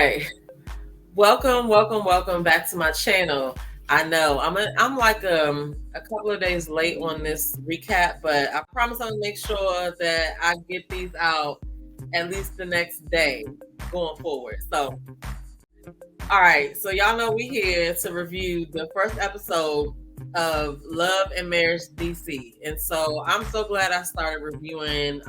right. Welcome back to my channel. I know I'm like a couple of days late on this recap, but I promise I'm gonna make sure that I get these out at least the next day going forward. So, all right. So y'all know we here to review the first episode of Love and Marriage DC, and so I'm so glad I started reviewing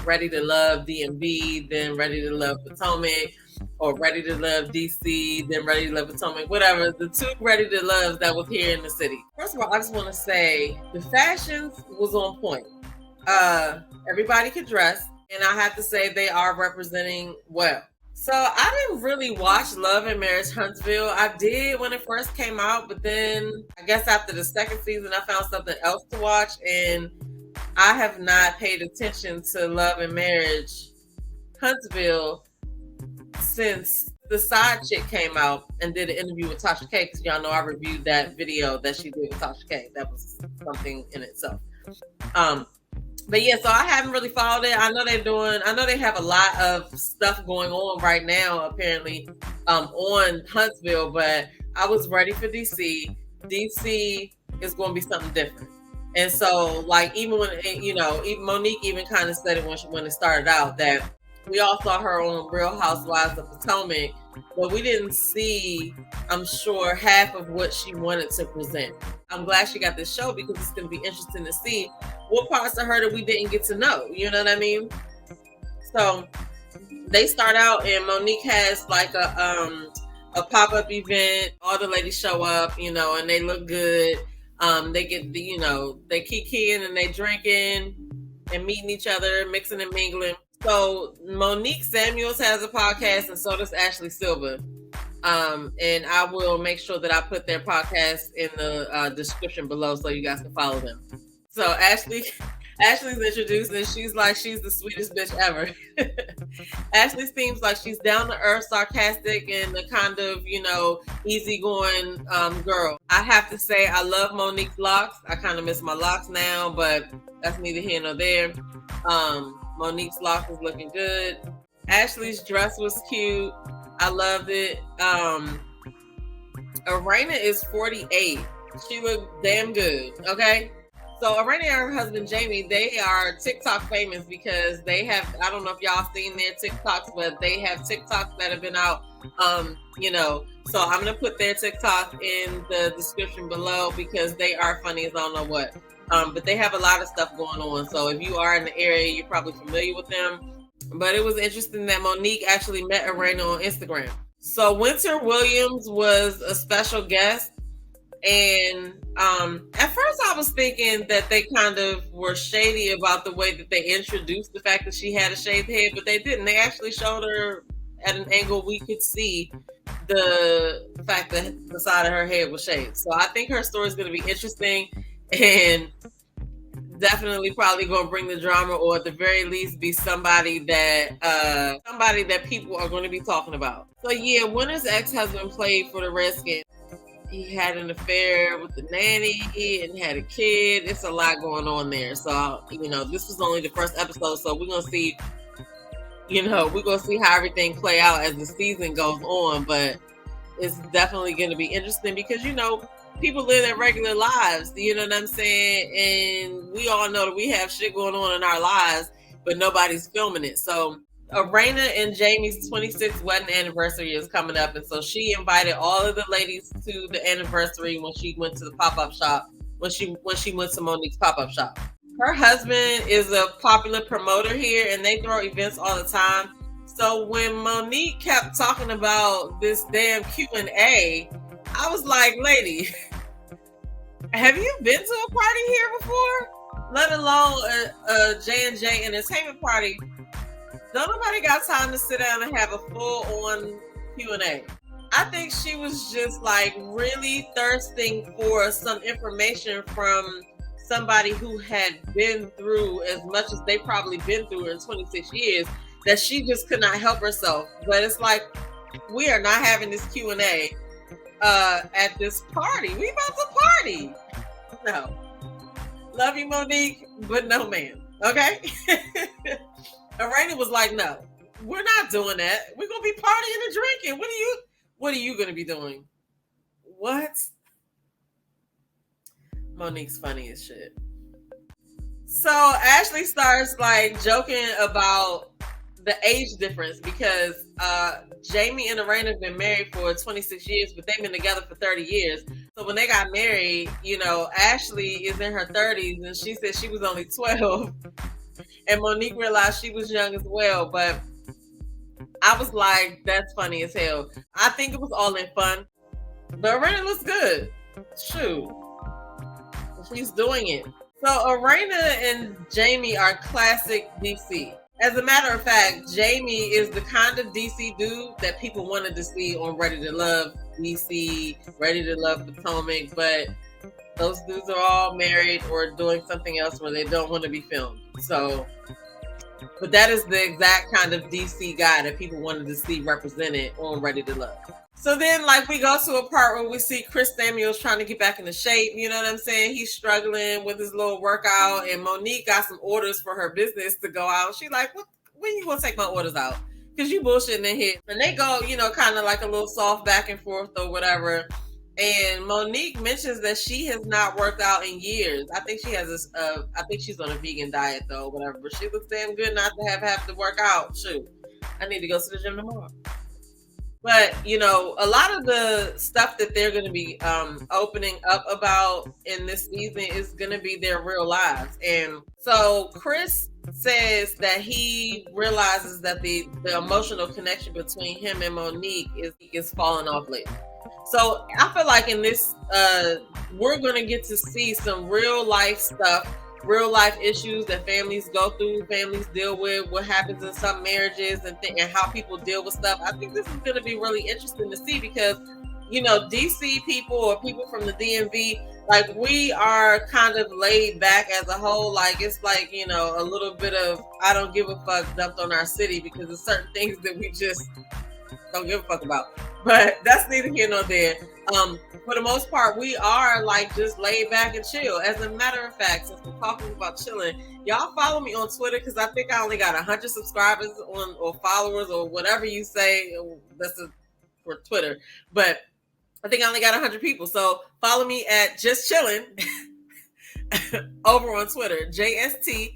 Ready to Love DMV, then Ready to Love Potomac, or Ready to Love DC, then Ready to Love Potomac, whatever. The two Ready to Loves that was here in the city. First of all, I just want to say the fashions was on point. Everybody could dress, and I have to say they are representing well. So I didn't really watch Love and Marriage Huntsville. I did when it first came out, but then I guess after the second season, I found something else to watch, and I have not paid attention to Love and Marriage Huntsville since the side chick came out and did an interview with Tasha K, because y'all know I reviewed that video that she did with Tasha K. That was something in itself. But yeah, so I haven't really followed it. I know they have a lot of stuff going on right now, apparently, on Huntsville, but I was ready for DC. DC is going to be something different. And so, like, even when, even Monique even kind of said it when it started out, that we all saw her on Real Housewives of Potomac, but we didn't see, I'm sure, half of what she wanted to present. I'm glad she got this show because it's going to be interesting to see what parts of her that we didn't get to know. You know what I mean? So they start out and Monique has like a pop-up event. All the ladies show up, and they look good. They get they kikiing and they drinking and meeting each other, mixing and mingling. So Monique Samuels has a podcast, and so does Ashley Silva. And I will make sure that I put their podcast in the description below so you guys can follow them. So Ashley's introduced, and she's the sweetest bitch ever. Ashley seems like she's down to earth, sarcastic, and the kind of, easygoing girl. I have to say, I love Monique's locks. I kind of miss my locks now, but that's neither here nor there. Monique's locks is looking good. Ashley's dress was cute. I loved it. Arena is 48. She looked damn good. Okay. So Arena and her husband Jamie, they are TikTok famous because they have, I don't know if y'all seen their TikToks, but they have TikToks that have been out. So I'm gonna put their TikTok in the description below because they are funny as I don't know what. But they have a lot of stuff going on. So if you are in the area, you're probably familiar with them. But it was interesting that Monique actually met Arena on Instagram. So Winter Williams was a special guest. And at first I was thinking that they kind of were shady about the way that they introduced the fact that she had a shaved head, but they didn't. They actually showed her at an angle we could see the fact that the side of her head was shaved. So I think her story is going to be interesting and definitely probably going to bring the drama, or at the very least be somebody that people are going to be talking about. So yeah, Winter's ex-husband played for the Redskins. He had an affair with the nanny and had a kid. It's a lot going on there. So, this was only the first episode. So we're going to see, how everything play out as the season goes on. But it's definitely going to be interesting because, people live their regular lives. You know what I'm saying? And we all know that we have shit going on in our lives, but nobody's filming it. So Arena and Jamie's 26th wedding anniversary is coming up, and so she invited all of the ladies to the anniversary when she went to the pop-up shop, when she went to Monique's pop-up shop. Her husband is a popular promoter here, and they throw events all the time. So when Monique kept talking about this damn Q&A, I was like, lady, have you been to a party here before? Let alone a J&J entertainment party. Don't nobody got time to sit down and have a full-on Q&A. I think she was just really thirsting for some information from somebody who had been through as much as they probably been through in 26 years, that she just could not help herself. But it's like, we are not having this Q&A at this party. We about to party. No. Love you, Monique, but no, ma'am. Okay? Arena was like, no, We're not doing that. We're gonna be partying and drinking. What are you gonna be doing? What? Monique's funny as shit. So Ashley starts like joking about the age difference because Jamie and Lorraine have been married for 26 years, but they've been together for 30 years. So when they got married, Ashley is in her 30s and she said she was only 12. And Monique realized she was young as well. But I was like, that's funny as hell. I think it was all in fun. But Lorraine looks good. Shoot. She's doing it. So Arena and Jamie are classic DC. As a matter of fact, Jamie is the kind of DC dude that people wanted to see on Ready to Love DC, Ready to Love Potomac, but those dudes are all married or doing something else where they don't want to be filmed. So, but that is the exact kind of DC guy that people wanted to see represented on Ready to Love. So then, like, we go to a part where we see Chris Samuels trying to get back into shape. You know what I'm saying? He's struggling with his little workout, and Monique got some orders for her business to go out. She's like, when you gonna take my orders out? Because you bullshitting in here. And they go, kind of like a little soft back and forth or whatever. And Monique mentions that she has not worked out in years. I think she has this, I think she's on a vegan diet though, whatever. But she looks damn good not to have to work out. Shoot, I need to go to the gym tomorrow. But, a lot of the stuff that they're going to be opening up about in this season is going to be their real lives. And so Chris says that he realizes that the emotional connection between him and Monique is falling off lately. So I feel like in this, we're going to get to see some real life stuff, real life issues that families go through, families deal with, what happens in some marriages and how people deal with stuff. I think this is going to be really interesting to see because, DC people or people from the DMV, like we are kind of laid back as a whole. Like it's like, a little bit of I don't give a fuck dumped on our city because there's certain things that we just don't give a fuck about. But that's neither here nor there. For the most part, we are like just laid back and chill. As a matter of fact, since we're talking about chilling, y'all follow me on Twitter because I think I only got 100 subscribers or followers or whatever you say. That's for Twitter, but I think I only got 100 people. So follow me at Just Chillin' over on Twitter, JSTCHYLN,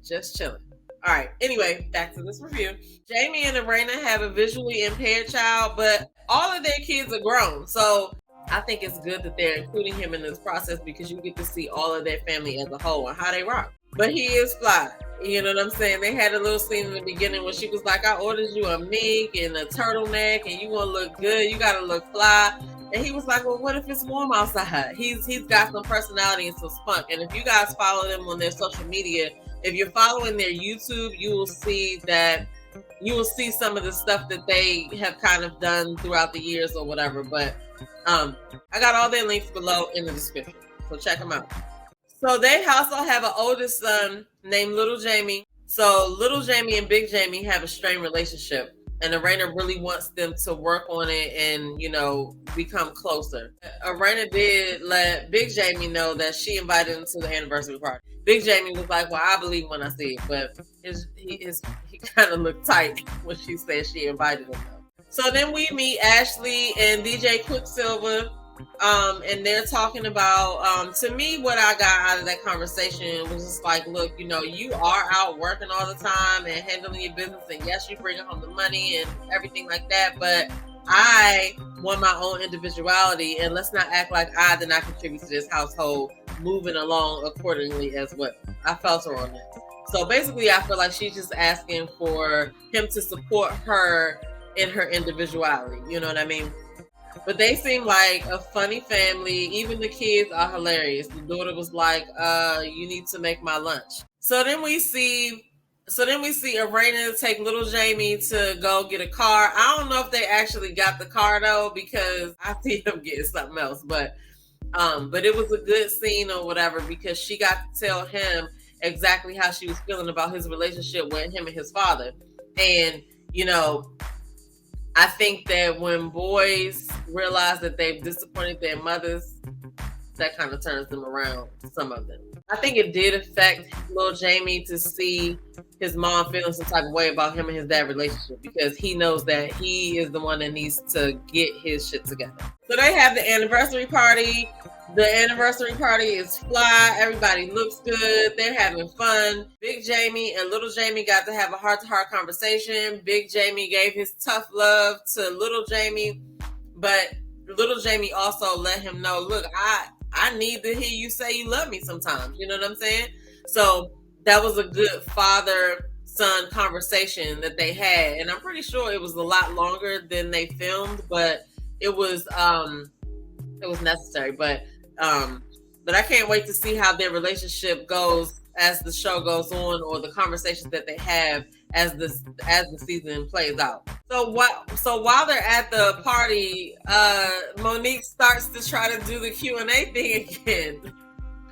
Just Chillin'. All right. Anyway, back to this review. Jamie and Arena have a visually impaired child, but all of their kids are grown. So I think it's good that they're including him in this process because you get to see all of their family as a whole and how they rock. But he is fly. You know what I'm saying? They had a little scene in the beginning where she was like, I ordered you a mink and a turtleneck and you gonna look good. You gotta look fly. And he was like, well, what if it's warm outside? He's got some personality and some spunk. And if you guys follow them on their social media, if you're following their YouTube, you will see some of the stuff that they have kind of done throughout the years or whatever. But I got all their links below in the description. So check them out. So they also have an oldest son named Little Jamie. So Little Jamie and Big Jamie have a strained relationship. And Arena really wants them to work on it and, become closer. Arena did let Big Jamie know that she invited him to the anniversary party. Big Jamie was like, well, I believe when I see it. But he kind of looked tight when she said she invited him. So then we meet Ashley and DJ Quicksilver. And they're talking about, to me, what I got out of that conversation was just like, look, you are out working all the time and handling your business. And yes, you bring home the money and everything like that. But I want my own individuality. And let's not act like I did not contribute to this household moving along accordingly as well. I felt her on that. So basically, I feel like she's just asking for him to support her in her individuality. You know what I mean? But they seem like a funny family. Even the kids are hilarious. The daughter was like, you need to make my lunch. So then we see Arena take little Jamie to go get a car. I don't know if they actually got the car though, because I see them getting something else. But it was a good scene or whatever, because she got to tell him exactly how she was feeling about his relationship with him and his father. And, I think that when boys realize that they've disappointed their mothers, that kind of turns them around, some of them. I think it did affect little Jamie to see his mom feeling some type of way about him and his dad relationship, because he knows that he is the one that needs to get his shit together. So they have the anniversary party. The anniversary party is fly. Everybody looks good. They're having fun. Big Jamie and little Jamie got to have a heart-to-heart conversation. Big Jamie gave his tough love to little Jamie, but little Jamie also let him know, look, I need to hear you say you love me sometimes. You know what I'm saying? So that was a good father-son conversation that they had. And I'm pretty sure it was a lot longer than they filmed, but it was necessary. But I can't wait to see how their relationship goes as the show goes on, or the conversations that they have as the season plays out. So while they're at the party, Monique starts to try to do the Q&A thing again.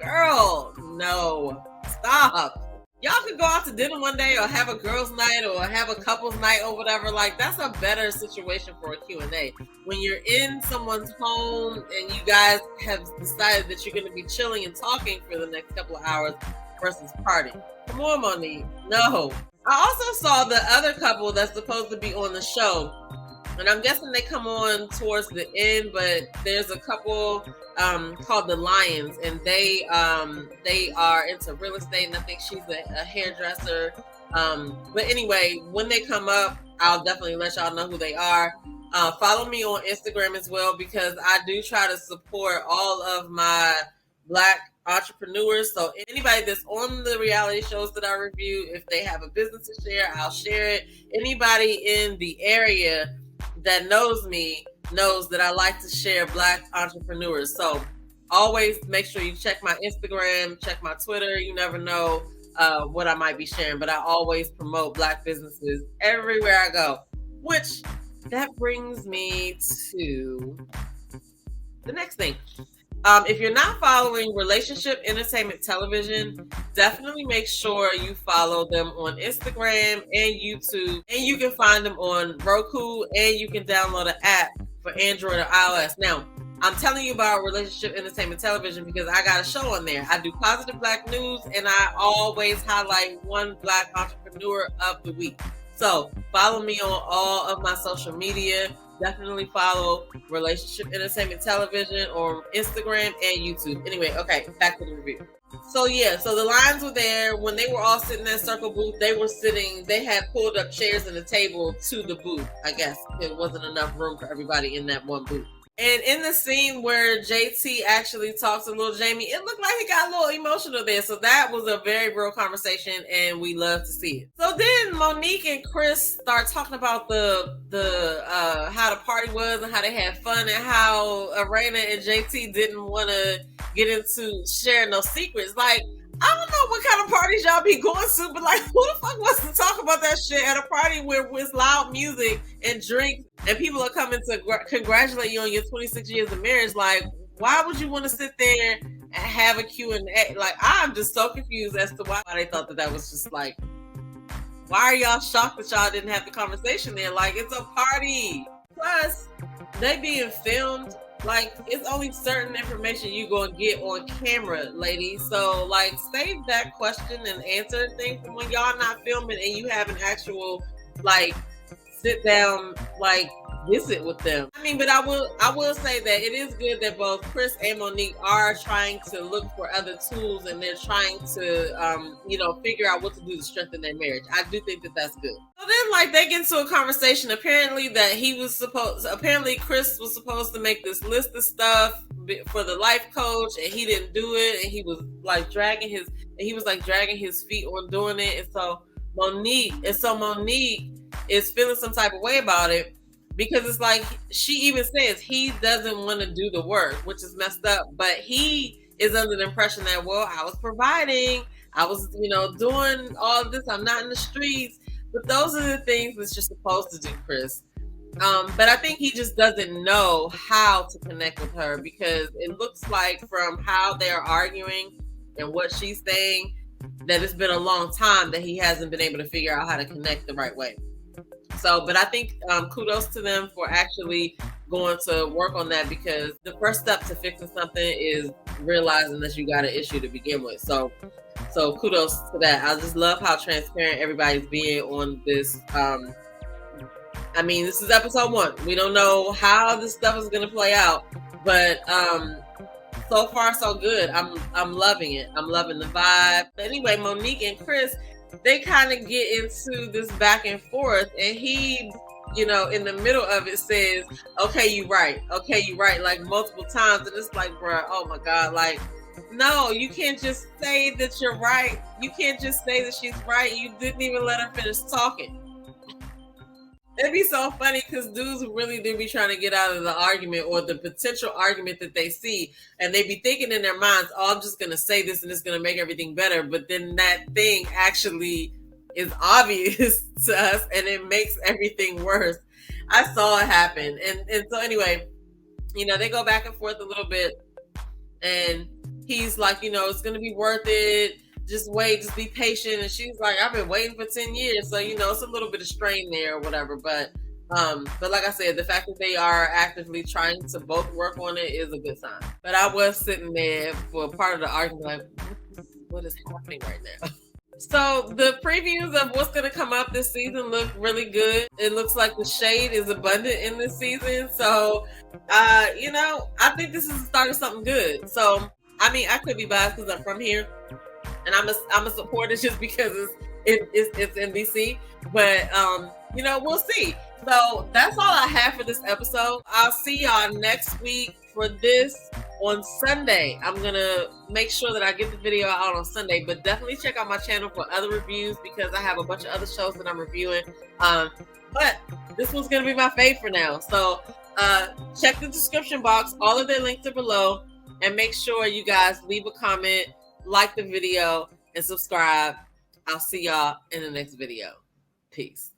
Girl, no, stop. Y'all could go out to dinner one day, or have a girls' night, or have a couples' night, or whatever. Like, that's a better situation for a Q&A. When you're in someone's home and you guys have decided that you're going to be chilling and talking for the next couple of hours versus partying. Come on, Monique. No. I also saw the other couple that's supposed to be on the show, and I'm guessing they come on towards the end, but there's a couple called the Lions, and they are into real estate, and I think she's a hairdresser. But anyway, when they come up, I'll definitely let y'all know who they are. Follow me on Instagram as well, because I do try to support all of my Black entrepreneurs. So anybody that's on the reality shows that I review, if they have a business to share, I'll share it. Anybody in the area that knows me knows that I like to share Black entrepreneurs. So always make sure you check my Instagram, check my Twitter. You never know what I might be sharing, but I always promote Black businesses everywhere I go. Which that brings me to the next thing. If you're not following Relationship Entertainment Television, definitely make sure you follow them on Instagram and YouTube. And you can find them on Roku, and you can download an app for Android or iOS. Now, I'm telling you about Relationship Entertainment Television because I got a show on there. I do Positive Black News, and I always highlight one Black entrepreneur of the week. So follow me on all of my social media. Definitely follow Relationship Entertainment Television on Instagram and YouTube. Anyway, okay, back to the review. So the Lions were there. When they were all sitting in that circle booth, they had pulled up chairs and a table to the booth. I guess there wasn't enough room for everybody in that one booth. And in the scene where JT actually talks to little Jamie, it looked like he got a little emotional there. So that was a very real conversation, and we love to see it. So then Monique and Chris start talking about the how the party was and how they had fun, and how Arena and JT didn't want to get into sharing no secrets. Like, I don't know what kind of parties y'all be going to, but like, who the fuck wants to talk about that shit at a party where it's loud music and drinks and people are coming to congratulate you on your 26 years of marriage? Like, why would you want to sit there and have a Q&A? Like, I'm just so confused as to why they thought that was just like, why are y'all shocked that y'all didn't have the conversation there? Like, it's a party. Plus, they being filmed. Like, it's only certain information you gonna get on camera, ladies. So, like, save that question and answer thing for when y'all not filming and you have an actual, like, sit down, like, visit with them. I mean, but I will say that it is good that both Chris and Monique are trying to look for other tools, and they're trying to, figure out what to do to strengthen their marriage. I do think that that's good. So then, like, they get into a conversation. Apparently Chris was supposed to make this list of stuff for the life coach, and he didn't do it, and he was like dragging his feet on doing it. And so Monique is feeling some type of way about it, because it's like, she even says he doesn't want to do the work, which is messed up. But he is under the impression that, well, I was providing, I was, doing all of this, I'm not in the streets. But those are the things that you're supposed to do, Chris. But I think he just doesn't know how to connect with her, because it looks like from how they're arguing and what she's saying that it's been a long time that he hasn't been able to figure out how to connect the right way. So, but I think kudos to them for actually going to work on that, because the first step to fixing something is realizing that you got an issue to begin with. So kudos to that. I just love how transparent everybody's being on this. I mean, this is episode 1. We don't know how this stuff is going to play out, but so far so good. I'm loving it. I'm loving the vibe. But anyway, Monique and Chris, they kind of get into this back and forth, and he, in the middle of it says, okay, you right, like multiple times. And it's like, bro, oh my God, like, no, you can't just say that you're right. You can't just say that she's right. You didn't even let her finish talking. It'd be so funny because dudes really do be trying to get out of the argument or the potential argument that they see, and they be thinking in their minds, oh, I'm just going to say this and it's going to make everything better. But then that thing actually is obvious to us, and it makes everything worse. I saw it happen. And so anyway, they go back and forth a little bit, and he's like, it's going to be worth it. Just wait, just be patient. And she's like, I've been waiting for 10 years. So, it's a little bit of strain there or whatever. But like I said, the fact that they are actively trying to both work on it is a good sign. But I was sitting there for part of the argument, like, what is happening right now? So the previews of what's going to come up this season look really good. It looks like the shade is abundant in this season. So, I think this is the start of something good. So, I mean, I could be biased because I'm from here. And I'm a supporter just because it's NBC, but we'll see. So that's all I have for this episode. I'll see y'all next week for this on Sunday. I'm gonna make sure that I get the video out on Sunday, but definitely check out my channel for other reviews because I have a bunch of other shows that I'm reviewing. But this one's gonna be my fave for now. So check the description box. All of their links are below, and make sure you guys leave a comment, like the video, and subscribe. I'll see y'all in the next video. Peace.